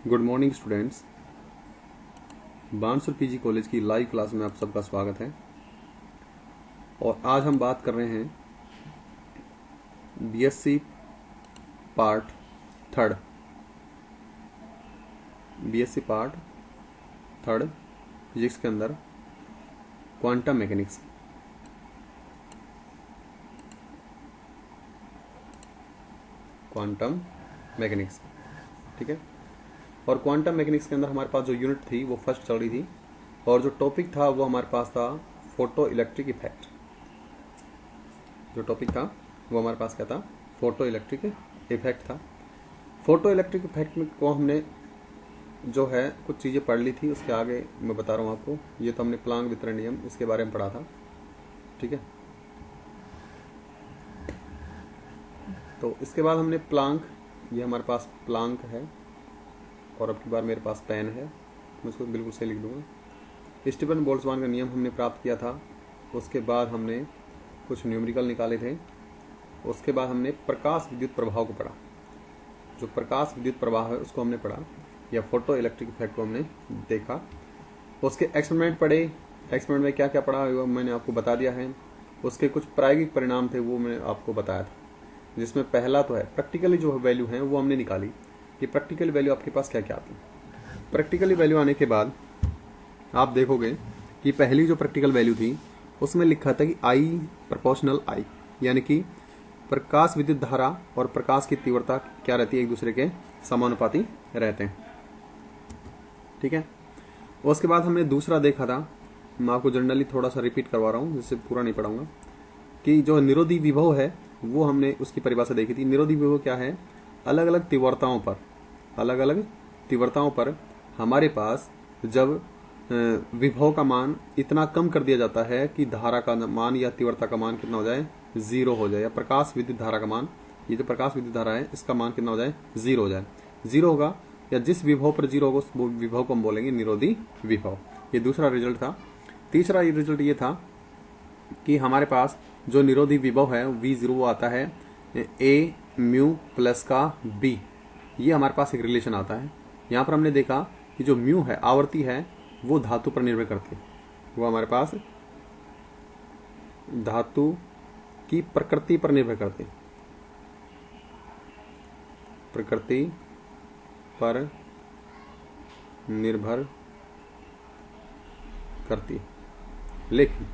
Good morning students. Bansur PG college की live class में आप सबका स्वागत है। और आज हम बात कर रहे हैं बीएससी पार्ट थर्ड फिजिक्स के अंदर क्वांटम मैकेनिक्स। ठीक है। और क्वांटम मैकेनिक्स के अंदर हमारे पास जो यूनिट थी वो फर्स्ट चल रही थी और जो टॉपिक था वो हमारे पास था फोटो इलेक्ट्रिक इफेक्ट। जो टॉपिक था वो हमारे पास क्या था? फोटो इलेक्ट्रिक इफेक्ट था। फोटो इलेक्ट्रिक इफेक्ट में को हमने जो है कुछ चीज़ें पढ़ ली थी। उसके आगे मैं बता रहा हूँ आपको। ये तो हमने प्लांक वितरण नियम इसके बारे में पढ़ा था। ठीक है। तो इसके बाद हमने प्लांक, ये हमारे पास प्लांक है और अब की बार मेरे पास पेन है, मैं इसको बिल्कुल सही लिख दूंगा। स्टीफन बोल्ट्जमान का नियम हमने प्राप्त किया था। उसके बाद हमने कुछ न्यूमेरिकल निकाले थे। उसके बाद हमने प्रकाश विद्युत प्रभाव को पढ़ा। जो प्रकाश विद्युत प्रभाव है उसको हमने पढ़ा या फोटो इलेक्ट्रिक इफेक्ट को हमने देखा। उसके एक्सपेरिमेंट पढ़े। एक्सपेरिमेंट में क्या क्या पढ़ा वो मैंने आपको बता दिया है। उसके कुछ प्रायोगिक परिणाम थे वो मैंने आपको बताया था, जिसमें पहला तो है प्रैक्टिकली जो वैल्यू है वो हमने निकाली कि प्रैक्टिकल वैल्यू आपके पास क्या क्या आती है। प्रैक्टिकली वैल्यू आने के बाद आप देखोगे कि पहली जो प्रैक्टिकल वैल्यू थी उसमें लिखा था कि I प्रोपोर्शनल I, यानी कि प्रकाश विद्युत धारा और प्रकाश की तीव्रता क्या रहती है, एक दूसरे के समानुपाती रहते हैं। ठीक है। उसके बाद हमने दूसरा देखा था, मैं आपको जनरली थोड़ा सा रिपीट करवा रहा हूँ जिससे पूरा नहीं पढ़ाऊंगा, कि जो निरोधी विभव है वो हमने उसकी परिभाषा देखी थी। निरोधी विभव क्या है? अलग अलग तीव्रताओं पर हमारे पास जब विभव का मान इतना कम कर दिया जाता है कि धारा का मान या तीव्रता का मान कितना हो जाए? 0 हो जाए, या प्रकाश विद्युत धारा का मान, ये जो प्रकाश विद्युत धारा है इसका मान कितना हो जाए? 0 हो जाए। 0 होगा या जिस विभव पर 0 होगा उस विभव को हम बोलेंगे निरोधी विभव। ये दूसरा रिजल्ट था। तीसरा रिजल्ट ये था कि हमारे पास जो निरोधी विभव है V0 आता है A म्यू प्लस का B। ये हमारे पास एक रिलेशन आता है। यहाँ पर हमने देखा कि जो म्यू है, आवृत्ति है, वो धातु पर निर्भर करती है। वो हमारे पास धातु की प्रकृति पर निर्भर करती है। प्रकृति पर निर्भर करती है। लेकिन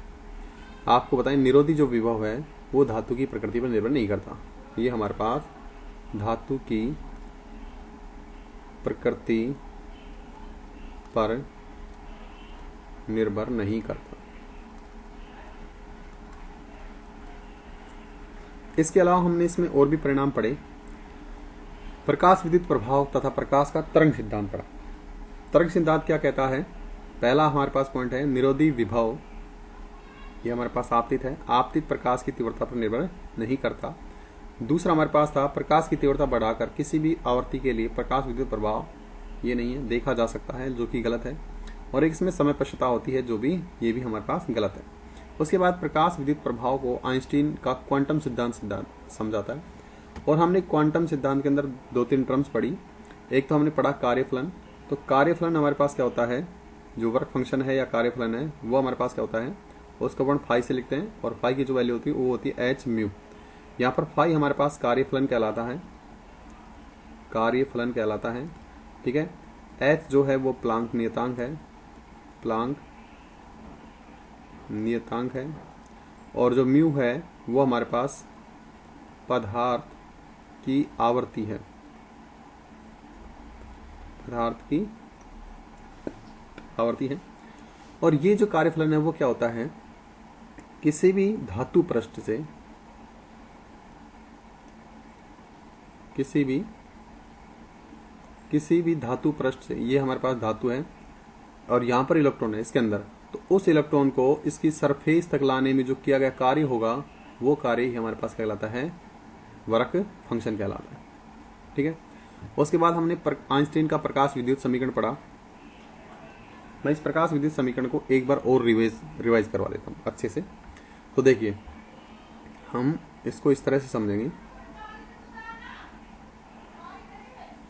आपको बताएं निरोधी जो विभव है वो धातु की प्रकृति पर निर्भर नहीं करता। ये हमारे पास धातु की प्रकृति पर निर्भर नहीं करता। इसके अलावा हमने इसमें और भी परिणाम पढ़े। प्रकाश विद्युत प्रभाव तथा प्रकाश का तरंग सिद्धांत पढ़ा। तरंग सिद्धांत क्या कहता है? पहला हमारे पास पॉइंट है निरोधी विभव, ये हमारे पास आपतित है, आपतित प्रकाश की तीव्रता पर निर्भर नहीं करता। दूसरा हमारे पास था प्रकाश की तीव्रता बढ़ाकर किसी भी आवृत्ति के लिए प्रकाश विद्युत प्रभाव ये नहीं है, देखा जा सकता है, जो कि गलत है। और एक इसमें समय पश्चता होती है, जो भी ये भी हमारे पास गलत है। उसके बाद प्रकाश विद्युत प्रभाव को आइंस्टीन का क्वांटम सिद्धांत समझाता है। और हमने क्वांटम सिद्धांत के अंदर 2-3 टर्म्स पढ़ी। एक तो हमने पढ़ा कार्यफलन। तो कार्यफलन हमारे पास क्या होता है? जो वर्क फंक्शन है या कार्यफलन है वो हमारे पास क्या होता है? उसका वर्णन फाई से लिखते हैं और फाई की जो वैल्यू होती है वो होती है H म्यू। यहाँ पर फाई हमारे पास कार्यफलन कहलाता है। ठीक है। H जो है वो प्लांक नियतांक है और जो म्यू है वो हमारे पास पदार्थ की आवृत्ति है। और ये जो कार्यफलन है वो क्या होता है? किसी भी धातु पृष्ठ से ये हमारे पास धातु है और यहाँ पर इलेक्ट्रॉन है इसके अंदर, तो उस इलेक्ट्रॉन को इसकी सरफेस तक लाने में जो किया गया कार्य होगा वो कार्य ही हमारे पास कहलाता है वर्क फंक्शन कहलाता है। ठीक है। उसके बाद हमने आइंस्टीन का प्रकाश विद्युत समीकरण पढ़ा। मैं इस प्रकाश विद्युत समीकरण को एक बार और रिवाइज करवा देता हूँ अच्छे से। तो देखिए, हम इसको इस तरह से समझेंगे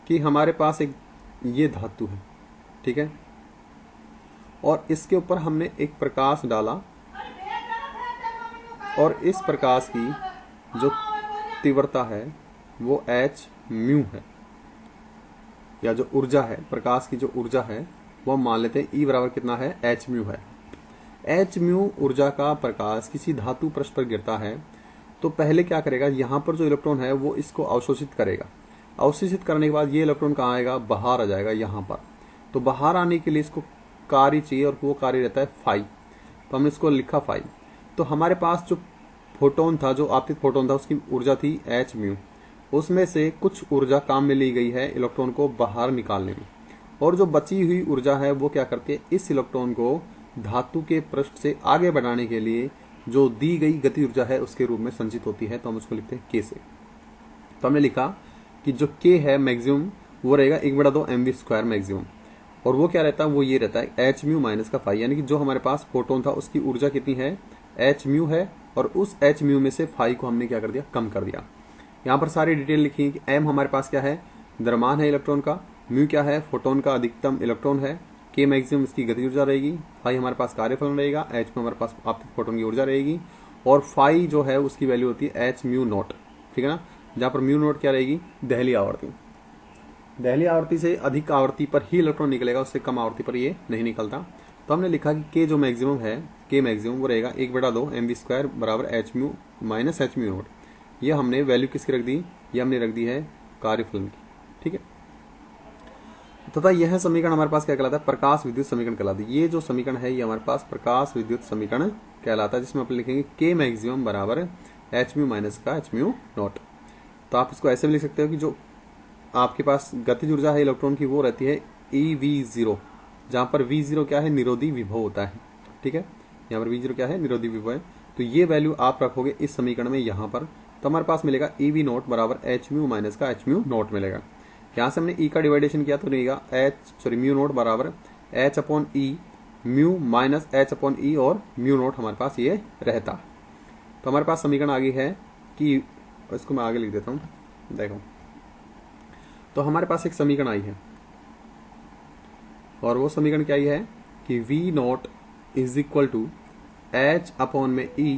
कि हमारे पास एक ये धातु है, ठीक है, और इसके ऊपर हमने एक प्रकाश डाला और इस प्रकाश की जो तीव्रता है वो h म्यू है, या जो ऊर्जा है, प्रकाश की जो ऊर्जा है वो मान लेते हैं E बराबर कितना है, h म्यू है। h म्यू ऊर्जा का प्रकाश किसी धातु पृष्ठ पर गिरता है तो पहले क्या करेगा, यहाँ पर जो इलेक्ट्रॉन है वो इसको अवशोषित करेगा। अवशोषित करने के बाद ये इलेक्ट्रॉन कहाँ आएगा, बाहर आ जाएगा यहाँ पर। तो बाहर आने के लिए इसको कार्य चाहिए और वो कार्य रहता है फाई, तो हमने इसको लिखा फाई। तो हमारे पास जो फोटोन था, जो आपतित फोटोन था, उसकी ऊर्जा थी h म्यू। उसमें से कुछ ऊर्जा काम में ली गई है इलेक्ट्रॉन को बाहर निकालने में, और जो बची हुई ऊर्जा है वो क्या करती है, इस इलेक्ट्रॉन को धातु के पृष्ठ से आगे बढ़ाने के लिए जो दी गई गति ऊर्जा है उसके रूप में संचित होती है। तो हम उसको लिखते हैं k से। तो हमने लिखा कि जो k है मैक्सिमम वो रहेगा 1/2 mv² मैक्सिमम, और वो क्या रहता है, वो ये रहता है h म्यू माइनस का फाई, यानी कि जो हमारे पास फोटोन था उसकी ऊर्जा कितनी है, h म्यू है, और उस h म्यू में से फाई को हमने क्या कर दिया, कम कर दिया। यहाँ पर सारी डिटेल लिखी है कि m हमारे पास क्या है, द्रव्यमान है इलेक्ट्रॉन का, म्यू क्या है, फोटोन का अधिकतम इलेक्ट्रॉन है, k मैक्सिमम इसकी गति ऊर्जा रहेगी, फाई हमारे पास कार्यफलन रहेगा, h में हमारे पास आपतित फोटोन की ऊर्जा रहेगी, और फाई जो है उसकी वैल्यू होती है h म्यू नॉट, ठीक है ना, जहाँ पर म्यू नॉट क्या रहेगी, दहली आवर्ती। दहली आवर्ती से अधिक आवर्ती पर ही इलेक्ट्रॉन निकलेगा, उससे कम आवर्ती पर ये नहीं निकलता। तो हमने लिखा कि k जो मैक्सिमम है, k मैक्सिमम वो रहेगा 1/2 mv² बराबर h mu minus h mu naught. ये हमने वैल्यू किसकी रख दी, ये हमने रख दी है कार्यफलन की, ठीक है। तथा यह समीकरण हमारे पास क्या कहलाता है, प्रकाश विद्युत समीकरण कहलाता है। ये जो समीकरण है ये हमारे पास प्रकाश विद्युत समीकरण कहलाता है, जिसमें अपन लिखेंगे k मैक्सिमम बराबर h म्यू माइनस का h म्यू नॉट। तो आप इसको ऐसे भी लिख सकते हो कि जो आपके पास गतिज ऊर्जा है इलेक्ट्रॉन की वो रहती है eV0, जहां पर V0 क्या है, निरोधी विभव होता है, ठीक है। यहाँ पर V0 क्या है, निरोधी विभव है। तो ये वैल्यू आप रखोगे इस समीकरण में यहाँ पर, तो हमारे पास मिलेगा EV नॉट बराबर h म्यू माइनस का h म्यू नॉट मिलेगा। यहाँ से हमने E का डिवाइडेशन किया तो रहेगा म्यू नॉट बराबर h upon E mu minus h upon E, और म्यू नॉट हमारे पास ये रहता। तो हमारे पास समीकरण आगे है कि, इसको मैं आगे लिख देता हूँ, देखो। तो हमारे पास एक समीकरण आई है, और वो समीकरण क्या आई है कि V naught is equal to h upon में E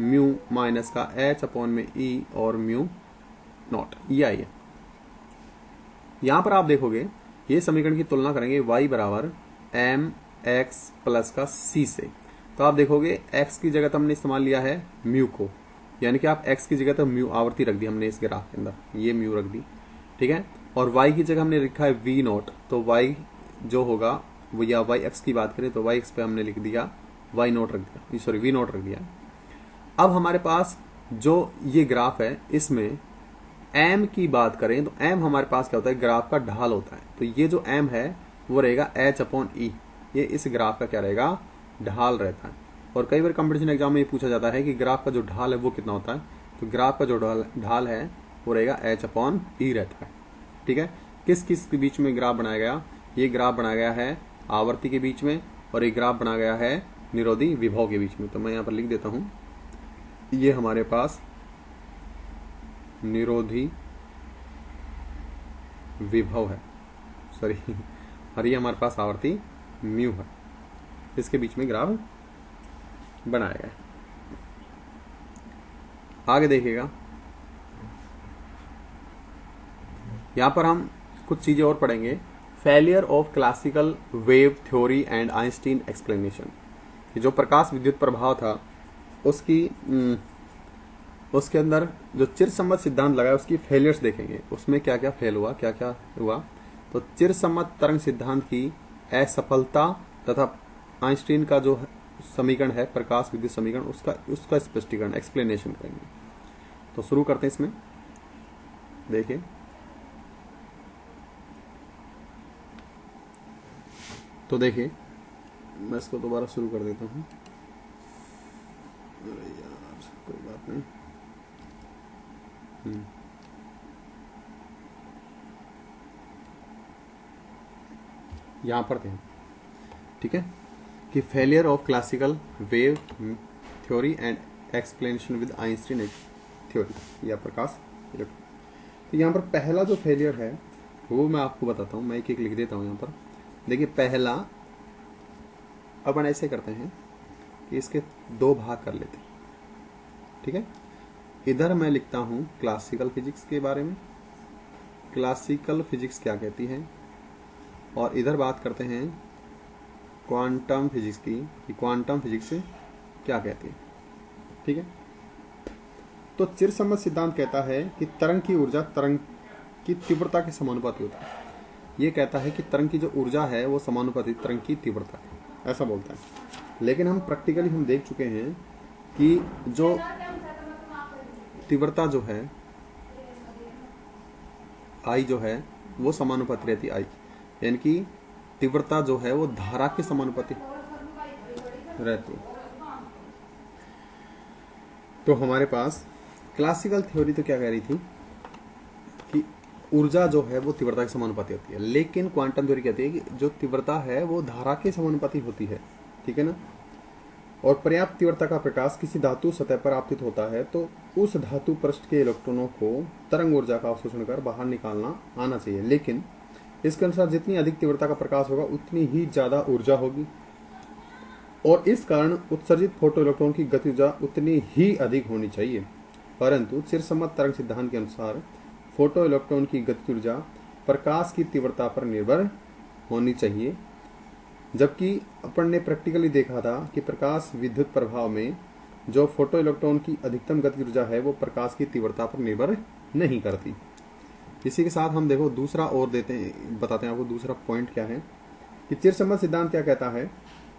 म्यू माइनस का h अपॉन में E और म्यू नॉट, ये आई है। यहां पर आप देखोगे ये समीकरण की तुलना करेंगे y बराबर mx प्लस का c से, तो आप देखोगे x की जगह तो हमने इस्तेमाल लिया है म्यू को, यानी कि आप x की जगह तो म्यू आवर्ती रख दी हमने इस ग्राफ के अंदर, ये म्यू रख दी, ठीक है। और y की जगह हमने लिखा है v नॉट, तो y जो होगा वो, या y x की बात करें तो y x पे हमने लिख दिया y नॉट रख दिया, सॉरी v नॉट रख दिया। अब हमारे पास जो ये ग्राफ है इसमें m की बात करें तो m हमारे पास क्या होता है, ग्राफ का ढाल होता है। तो ये जो m है वो रहेगा h अपॉन ई, ये इस ग्राफ का क्या रहेगा, ढाल रहता है। और कई बार कंपटीशन एग्जाम में ये पूछा जाता है कि ग्राफ का जो ढाल है वो कितना होता है, तो ग्राफ का जो ढाल है वो रहेगा h अपॉन ई रहता है, ठीक है। किस किस के बीच में ग्राफ बनाया गया, ये ग्राफ बनाया गया है आवर्ती के बीच में, और ये ग्राफ बनाया गया है निरोधी विभव के बीच में। तो मैं यहाँ पर लिख देता हूँ, ये हमारे पास निरोधी विभव है, सॉरी, और ये हमारे पास आवर्ती म्यू है, इसके बीच में ग्राफ बनाया गया है। आगे देखिएगा, यहां पर हम कुछ चीजें और पढ़ेंगे। Failure of classical wave theory and Einstein explanation, जो प्रकाश विद्युत प्रभाव था उसके अंदर जो चिरसम्मत सिद्धांत लगाया उसकी फेलियर्स देखेंगे, उसमें क्या क्या फेल हुआ, क्या क्या हुआ। तो चिरसम्मत तरंग सिद्धांत की असफलता तथा आइंस्टीन का जो समीकरण है प्रकाश विद्युत समीकरण, उसका स्पष्टीकरण, एक्सप्लेनेशन करेंगे। तो शुरू करते हैं इसमें, देखिए। तो देखिए, मैं इसको दोबारा शुरू कर देता हूँ, अरे यार कोई बात नहीं। यहां पर थे, ठीक है, कि failure of classical wave theory and explanation with Einstein theory या प्रकाश। तो यहां पर पहला जो फेलियर है वो मैं आपको बताता हूँ, मैं एक एक लिख देता हूँ यहाँ पर। देखिए पहला अपन ऐसे करते हैं कि इसके 2 भाग कर लेते हैं, ठीक है। इधर मैं लिखता हूँ क्लासिकल फिजिक्स के बारे में, क्लासिकल फिजिक्स क्या कहती है, और इधर बात करते हैं क्वांटम फिजिक्स की, कि क्वांटम फिजिक्स क्या कहती है, ठीक है। तो चिरसम्मत सिद्धांत कहता है कि तरंग की ऊर्जा तरंग की तीव्रता के समानुपाती होती है। ये कहता है कि तरंग की जो ऊर्जा है वो समानुपाती तरंग की तीव्रता है, ऐसा बोलता है। लेकिन हम प्रैक्टिकली हम देख चुके हैं कि जो तीव्रता जो है आई जो है वो समानुपाती रहती है आई, यानी कि तीव्रता जो है वो धारा के समानुपाती रहती है। तो हमारे पास क्लासिकल थ्योरी तो क्या कह रही थी कि ऊर्जा जो है वो तीव्रता के समानुपाती होती है, लेकिन क्वांटम थ्योरी कहती है कि जो तीव्रता है वो धारा के समानुपाती होती है, ठीक है ना। और पर्याप्त तीव्रता का प्रकाश किसी धातु सतह पर आपतित होता है तो उस धातु पृष्ठ के इलेक्ट्रॉनों को तरंग ऊर्जा का अवशोषण कर बाहर निकालना आना चाहिए, लेकिन इसके अनुसार जितनी अधिक तीव्रता का प्रकाश होगा उतनी ही ज्यादा ऊर्जा होगी, और इस कारण उत्सर्जित फोटो इलेक्ट्रॉन की गति ऊर्जा उतनी ही अधिक होनी चाहिए। परंतु चिरसम्मत तरंग सिद्धांत के अनुसार फोटो इलेक्ट्रॉन की गति ऊर्जा प्रकाश की तीव्रता पर निर्भर होनी चाहिए, जबकि अपन ने प्रैक्टिकली देखा था कि प्रकाश विद्युत प्रभाव में जो फोटो इलेक्ट्रॉन की अधिकतम गति ऊर्जा है वो प्रकाश की तीव्रता पर निर्भर नहीं करती। इसी के साथ हम देखो दूसरा और देते हैं, बताते हैं आपको दूसरा पॉइंट क्या है कि चिरसम्मत सिद्धांत क्या कहता है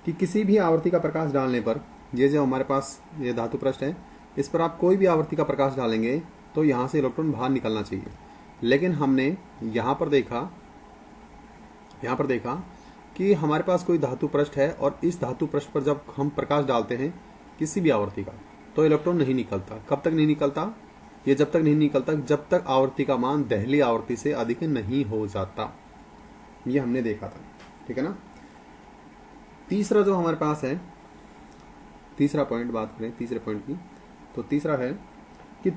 कि किसी भी आवृत्ति का प्रकाश डालने पर, ये जो हमारे पास ये धातु पृष्ठ है, इस पर आप कोई भी आवृत्ति का प्रकाश डालेंगे तो यहाँ से इलेक्ट्रॉन बाहर निकलना चाहिए। लेकिन हमने यहाँ पर देखा कि हमारे पास कोई धातु पृष्ठ है और इस धातु पृष्ठ पर जब हम प्रकाश डालते हैं किसी भी आवृत्ति का तो इलेक्ट्रॉन नहीं निकलता। कब तक नहीं निकलता? ये जब तक नहीं निकलता जब तक आवृत्ति का मान दहली आवृत्ति से अधिक नहीं हो जाता। ये हमने देखा था, ठीक है ना। तीसरा जो हमारे पास है, तीसरा पॉइंट बात करें तीसरे पॉइंट की, तो तीसरा है कि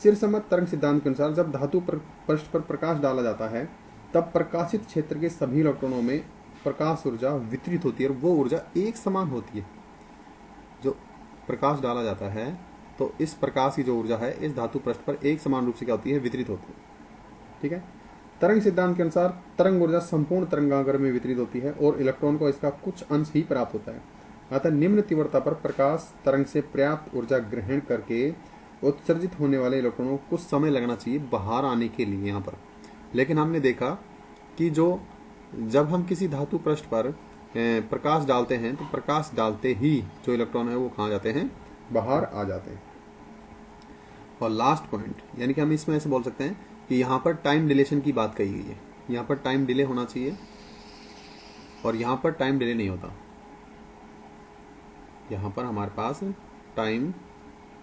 चिरसम्मत तरंग सिद्धांत के अनुसार जब धातु पृष्ठ पर प्रकाश डाला जाता है तब प्रकाशित क्षेत्र के सभी इलेक्ट्रॉनों में प्रकाश ऊर्जा वितरित होती है और वो ऊर्जा एक समान होती है। जो प्रकाश डाला जाता है तो इस प्रकाश की जो ऊर्जा है इस धातु पृष्ठ पर एक समान रूप से क्या होती है? वितरित होती है, ठीक है। तरंग सिद्धांत के अनुसार तरंग ऊर्जा संपूर्ण तरंगागर में वितरित होती है और इलेक्ट्रॉन को इसका कुछ अंश ही प्राप्त होता है। अतः निम्न तीव्रता पर प्रकाश तरंग से पर्याप्त ऊर्जा ग्रहण करके उत्सर्जित होने वाले इलेक्ट्रॉनों को कुछ समय लगना चाहिए बाहर आने के लिए यहाँ पर। लेकिन हमने देखा कि जब हम किसी धातु पृष्ठ पर प्रकाश डालते हैं तो प्रकाश डालते ही जो इलेक्ट्रॉन है वो कहाँ जाते हैं? बाहर आ जाते हैं। और लास्ट पॉइंट, यानी कि हम इसमें ऐसे बोल सकते हैं कि यहाँ पर टाइम डिलेशन की बात कही गई है। यहाँ पर टाइम डिले होना चाहिए और यहाँ पर टाइम डिले नहीं होता। यहाँ पर हमारे पास टाइम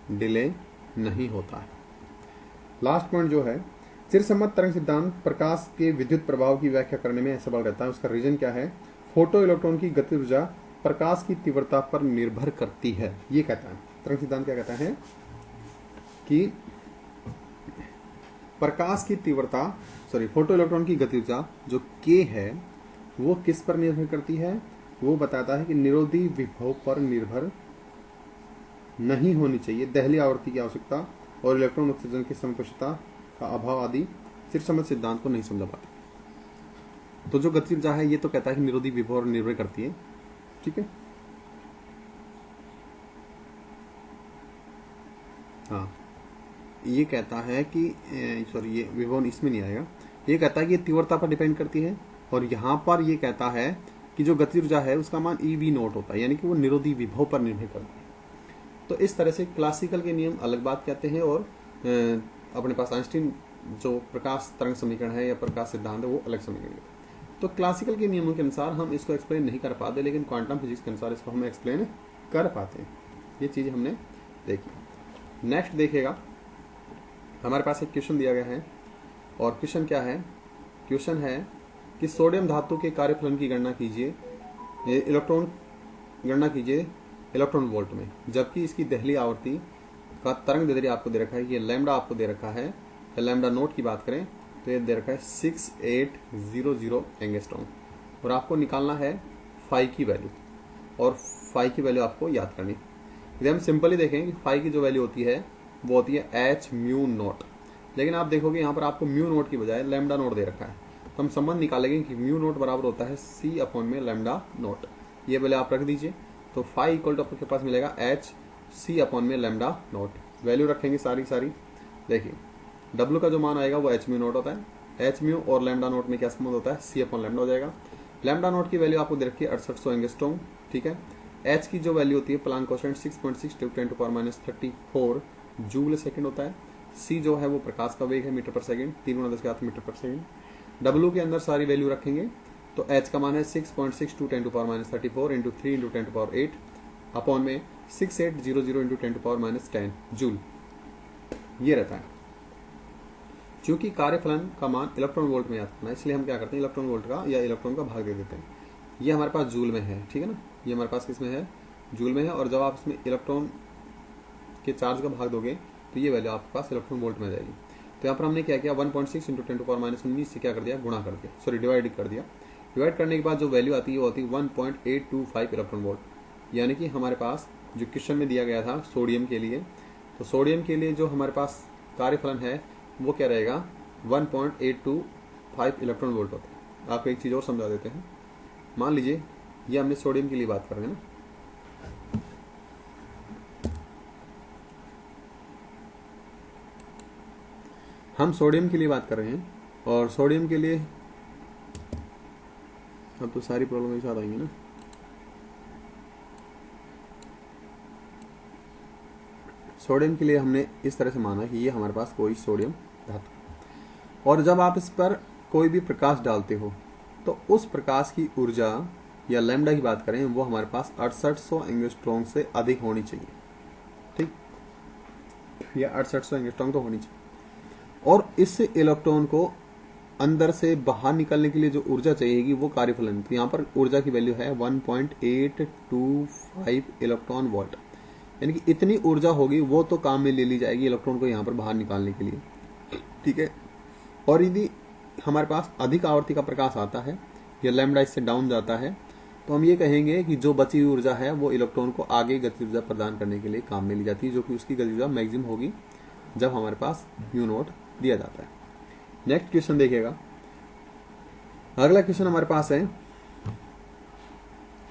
डिले नहीं होता है। लास्ट पॉइंट जो है, चिरसम्मत तरंग सिद्धांत प्रकाश के विद्युत प्रभाव की व्याख्या करने में सफल रहता है। उसका रीजन क्या है? फोटो इलेक्ट्रॉन की गति ऊर्जा प्रकाश की तीव्रता पर निर्भर करती है, ये कहता है। तरंग सिद्धांत क्या कहता है कि प्रकाश की तीव्रता फोटो इलेक्ट्रॉन की गति ऊर्जा जो k है वो किस पर निर्भर करती है? वो बताता है कि निरोधी विभव पर निर्भर नहीं होनी चाहिए, दहली आवृत्ति की आवश्यकता और इलेक्ट्रॉन उत्सर्जन की समप्रशता का अभाव आदि चिरसम्मत सिद्धांत को नहीं समझा पाते। तो जो गति ऊर्जा है ये तो कहता है कि निरोधी विभव पर निर्भर करती है, ठीक है। हाँ, ये कहता है कि ये विभव इसमें नहीं आएगा। ये कहता है कि ये तीव्रता पर डिपेंड करती है और यहाँ पर ये कहता है कि जो गति ऊर्जा है उसका मान EV नॉट होता है, यानी कि वो निरोधी विभव पर निर्भर करती है। तो इस तरह से क्लासिकल के नियम अलग बात कहते हैं और अपने पास आइंस्टीन जो प्रकाश तरंग समीकरण है या प्रकाश सिद्धांत है वो अलग समीकरण है। तो क्लासिकल के नियमों के अनुसार हम इसको एक्सप्लेन नहीं कर पाते, लेकिन क्वांटम फिजिक्स के अनुसार इसको हम एक्सप्लेन कर पाते हैं। ये चीज़ हमने देखी। नेक्स्ट देखिएगा, हमारे पास एक क्वेश्चन दिया गया है और क्वेश्चन क्या है? क्वेश्चन है कि सोडियम धातु के कार्यफलन की गणना कीजिए, इलेक्ट्रॉन वोल्ट में, जबकि इसकी दहली आवृत्ति का तरंग दैर्ध्य आपको दे रखा है, ये लैम्डा आपको दे रखा है। या लैम्डा नोट की बात करें तो तो ये दे रखा है 6800 एंगस्ट्रॉम, और आपको निकालना है फाई की वैल्यू, और फाई की वैल्यू आपको याद करनी। यदि हम सिंपली देखें कि फाई की जो वैल्यू होती है वो होती है एच म्यू नॉट, लेकिन आप देखोगे यहाँ पर आपको म्यू नोट की बजाय लैम्डा नोट दे रखा है, तो हम संबंध निकालेंगे कि म्यू नोट बराबर होता है सी अपॉन में लैम्डा नोट। ये वैल्यू आप रख दीजिए, तो फाई इक्वल टू आपके पास मिलेगा एच सी अपॉन में लैम्डा नोट। वैल्यू रखेंगे सारी सारी। देखिए डब्ल्यू का जो मान आएगा वो एच म्यू नोट होता है, एच म्यू और लैम्डा नोट में क्या संबंध होता है, सी अपॉन लैम्डा हो जाएगा। लैम्डा नोट की वैल्यू आपको दे रखी है 6800 एंगस्ट्रॉम, ठीक है। एच की जो वैल्यू होती है प्लांक कांस्टेंट 6.6 × 10⁻34 जूल सेकंड होता है। सी जो है वो प्रकाश का वेग है मीटर पर सेकंड, 3×10⁻³ मीटर पर सेकंड। डब्ल्यू के अंदर सारी वैल्यू रखेंगे, तो एच का मान है 6.6 × 10⁻34 × 3 × 10⁸ अपॉन में 6800 × 10⁻10 जूल, ये रहता है। क्योंकि कार्यफलन का मान इलेक्ट्रॉन वोल्ट में याद करना है, इसलिए हम क्या करते हैं इलेक्ट्रॉन वोल्ट का या इलेक्ट्रॉन का भाग दे देते हैं। ये हमारे पास जूल में है, ठीक है ना, ये हमारे पास किस में है, जूल में है। और जब आप इसमें इलेक्ट्रॉन के चार्ज का भाग दोगे तो ये वैल्यू आपके पास इलेक्ट्रॉन वोल्ट में आ जाएगी। तो यहाँ पर हमने क्या किया, 1.6 × 10⁻19 से क्या कर दिया, गुणा कर दिया, सॉरी डिवाइड कर दिया। डिवाइड करने के बाद जो वैल्यू आती है वो होती है 1.825 इलेक्ट्रॉन वोल्ट। यानी कि हमारे पास जो क्वेश्चन में दिया गया था सोडियम के लिए, तो सोडियम के लिए जो हमारे पास कार्यफलन है वो क्या रहेगा, 1.825 इलेक्ट्रॉन वोल्ट होता है। आपको एक चीज़ और समझा देते हैं। मान लीजिए ये हमने सोडियम के लिए बात कर रहे हैं ना, हम सोडियम के लिए बात कर रहे हैं, और सोडियम के लिए अब तो सारी प्रॉब्लम एक साथ आएंगी ना। सोडियम के लिए हमने इस तरह से माना कि ये हमारे पास कोई सोडियम धातु, और जब आप इस पर कोई भी प्रकाश डालते हो तो उस प्रकाश की ऊर्जा या लैम्डा की बात करें वो हमारे पास 6800 एंगस्ट्रॉम से अधिक होनी चाहिए, ठीक, या 6800 एंगस्ट्रॉम तो होनी चाहिए। और इस इलेक्ट्रॉन को अंदर से बाहर निकलने के लिए जो ऊर्जा चाहिएगी वो कार्यफलन, तो यहाँ पर ऊर्जा की वैल्यू है 1.825 इलेक्ट्रॉन वोल्ट, यानी कि इतनी ऊर्जा होगी वो तो काम में ले ली जाएगी इलेक्ट्रॉन को यहाँ पर बाहर निकालने के लिए, ठीक है। और यदि हमारे पास अधिक आवर्ती का प्रकाश आता है या लैम्डा इससे डाउन जाता है तो हम ये कहेंगे कि जो बची हुई ऊर्जा है वो इलेक्ट्रॉन को आगे गति ऊर्जा प्रदान करने के लिए काम में ली जाती है, जो कि उसकी गति ऊर्जा मैक्सिमम होगी जब हमारे पास म्यू नोट दिया जाता है। नेक्स्ट क्वेश्चन देखिएगा। अगला क्वेश्चन हमारे पास है,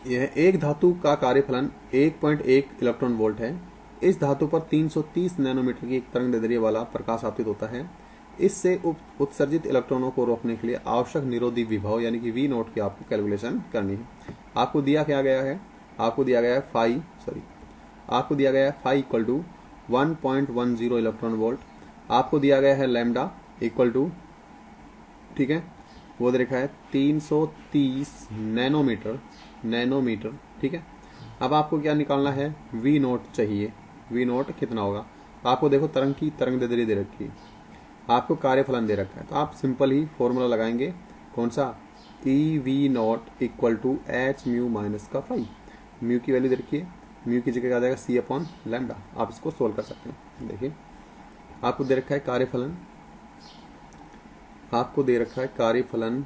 यह एक धातु का कार्यफलन 1.1 इलेक्ट्रॉन वोल्ट है। इस धातु पर 330 नैनोमीटर की एक तरंगदैर्ध्य वाला प्रकाश आपतित होता है। इससे उत्सर्जित इलेक्ट्रॉनों को रोकने के लिए आवश्यक निरोधी विभव यानी कि वी नोट की आपको कैलकुलेशन करनी है। आपको दिया क्या गया है, आपको दिया गया है phi equal to 1.10 electron volt. आपको दिया गया है लैम्डा इक्वल टू, ठीक है, वो दे रखा है 330 नैनोमीटर, ठीक है। अब आपको क्या निकालना है, वी नोट चाहिए। वी नोट कितना होगा, आपको देखो तरंग की तरंगदैर्ध्य दे रखी है, आपको कार्यफलन दे रखा है, तो आप सिंपल ही फॉर्मूला लगाएंगे, कौन सा, E V naught equal to H mu minus का फाई। म्यू की वैल्यू दे रखी है, म्यू की जगह आ जाएगा सी अपॉन लैम्डा। आप इसको सोल्व कर सकते हैं। देखिए आपको दे रखा है कार्यफलन, आपको दे रखा है कार्यफलन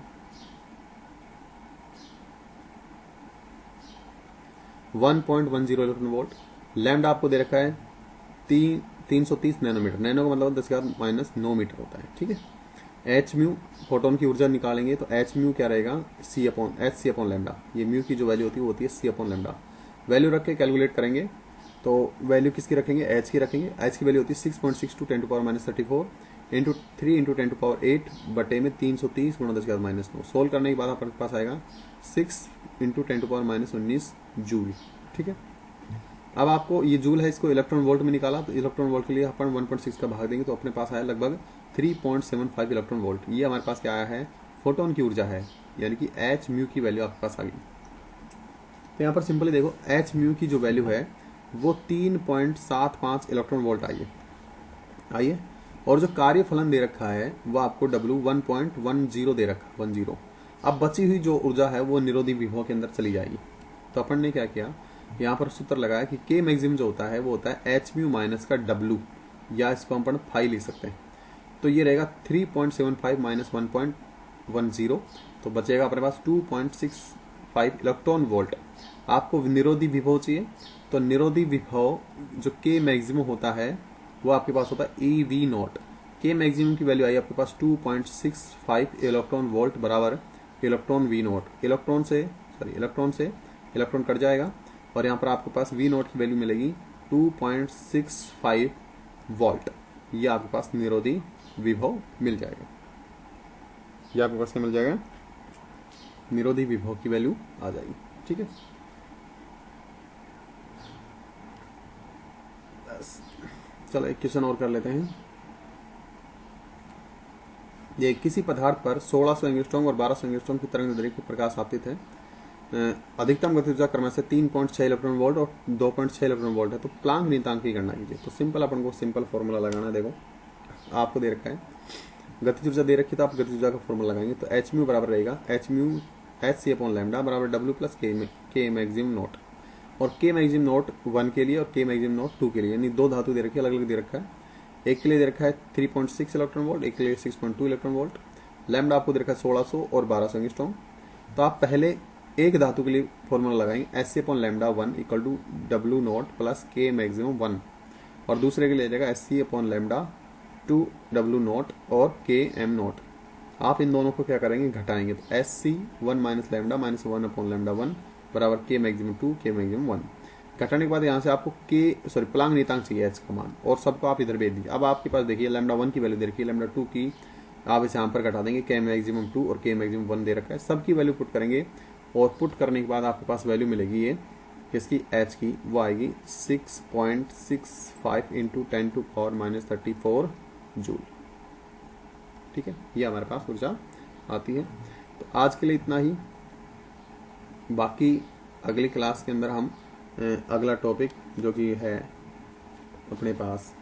1.10 इलेक्ट्रॉन वोल्ट। लैम्डा आपको दे रखा है 330 नैनोमीटर, नैनो का मतलब 10⁻⁹ मीटर होता है, ठीक है। एच म्यू फोटोन की ऊर्जा निकालेंगे तो एच म्यू क्या रहेगा, एच सी अपॉन लैम्डा। ये म्यू की जो वैल्यू होती है वो होती है सी अपॉन लैम्डा। वैल्यू रख के कैलकुलेट करेंगे तो वैल्यू किसकी रखेंगे, एच की रखेंगे। एच की वैल्यू होती है 6.6 × 10⁻34 इंटू 3 × 10⁸ बटे में 330 × 10⁻⁹। सोल्व करने के बाद आपके पास आएगा 6 × 10⁻19 जूल, ठीक है। अब आपको ये जूल है, इसको इलेक्ट्रॉन वोल्ट में निकाला, तो इलेक्ट्रॉन वोल्ट के लिए अपन 1.6 का भाग देंगे तो अपने पास आया लगभग 3.75 इलेक्ट्रॉन वोल्ट। ये हमारे पास क्या आया है, फोटोन की ऊर्जा है, यानी कि एच म्यू की वैल्यू आपके पास आ गई। तो यहाँ पर सिंपली देखो एच म्यू की जो वैल्यू है वो 3.75 इलेक्ट्रॉन वोल्ट आइए, और जो कार्यफलन दे रखा है वो आपको W 1.10 दे रखा, 10। अब बची हुई जो ऊर्जा है वो निरोधी विभव के अंदर चली जाएगी। तो अपन ने क्या किया, यहाँ पर सूत्र लगाया कि K मैक्सिमम जो होता है वो होता है एच म्यू माइनस का W, या इसको अपन फाई लिख सकते हैं। तो ये रहेगा 3.75 माइनस 1.10, तो बचेगा अपने पास 2.65 इलेक्ट्रॉन वोल्ट। आपको निरोधी विभव चाहिए, तो निरोधी विभव जो के मैक्सिमम होता है वो आपके पास होता है ई वी नॉट। के मैक्सिमम की वैल्यू आई आपके पास 2.65 इलेक्ट्रॉन वोल्ट बराबर इलेक्ट्रॉन वी नॉट। इलेक्ट्रॉन से इलेक्ट्रॉन कट जाएगा और यहाँ पर आपके पास वी नॉट की वैल्यू मिलेगी 2.65 वोल्ट। ये आपके पास निरोधी विभव मिल जाएगा। ये आपके पास क्या मिल जाएगा, निरोधी विभव की वैल्यू आ जाएगी। ठीक है, चलो एक क्वेश्चन और कर लेते हैं। ये किसी पदार्थ पर 1600 एंगस्ट्रॉम और 1200 एंगस्ट्रॉम की तरंग की प्रकाश आपतित है। अधिकतम गति ऊर्जा क्रम से 3.6 इलेक्ट्रॉन वोल्ट और 2.6 इलेक्ट्रॉन वोल्ट है। तो प्लांक नियतांक की गणना कीजिए। तो सिंपल अपन को सिंपल फॉर्मूला लगाना है। देखो आपको दे रखा है गति ऊर्जा दे रखी, तो आप गति ऊर्जा का फॉर्मूला लगाएंगे। तो एच म्यू बराबर रहेगा H mu H C upon lambda बराबर W plus K maximum naught. और के मैक्सिमम नोट 1 के लिए और के मैक्सिमम नोट 2 के लिए, यानी दो धातु दे रखी है, अलग अलग दे रखा है। एक के लिए दे रखा है 3.6 इलेक्ट्रॉन वोल्ट, एक के लिए 6.2 इलेक्ट्रॉन वोल्ट। लैम्डा आपको दे रखा है 1600 और 1200 एंगस्ट्रॉम। तो आप पहले एक धातु के लिए फॉर्मूला लगाएंगे S C upon lambda 1 equal to W naught plus K maximum 1, और दूसरे के लिए जाएगा S C upon lambda 2 W naught और के एम नोट। आप इन दोनों को क्या करेंगे, घटाएंगे। तो S C 1 minus lambda minus 1 upon lambda 1 बराबर के मैक्सिमम 2 के मैक्सिमम 1। घटाने के बाद यहाँ से आपको प्लांक नियतांक चाहिए एच का मान, और सबको आप इधर भेज दीजिए। अब आपके पास देखिए लैम्डा 1 की वैल्यू दे रखी है, लैम्डा 2 की आप इसे यहाँ पर घटा देंगे, के मैक्सिमम 2 और के मैक्सिमम 1 दे रखा है। सबकी वैल्यू पुट करेंगे और पुट करने के बाद आपके पास वैल्यू मिलेगी ये किसकी, एच की, वो आएगी 6.65 into 10 to power minus 34 joule. ठीक है, ये हमारे पास ऊर्जा आती है। तो आज के लिए इतना ही। बाकी अगली क्लास के अंदर हम अगला टॉपिक जो कि है अपने पास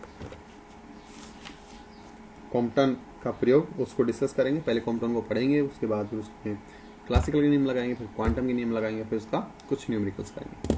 कॉम्पटन का प्रयोग, उसको डिस्कस करेंगे। पहले कॉम्पटन को पढ़ेंगे, उसके बाद फिर उसमें क्लासिकल के नियम लगाएंगे, फिर क्वांटम के नियम लगाएंगे, फिर उसका कुछ न्यूमेरिकल्स करेंगे।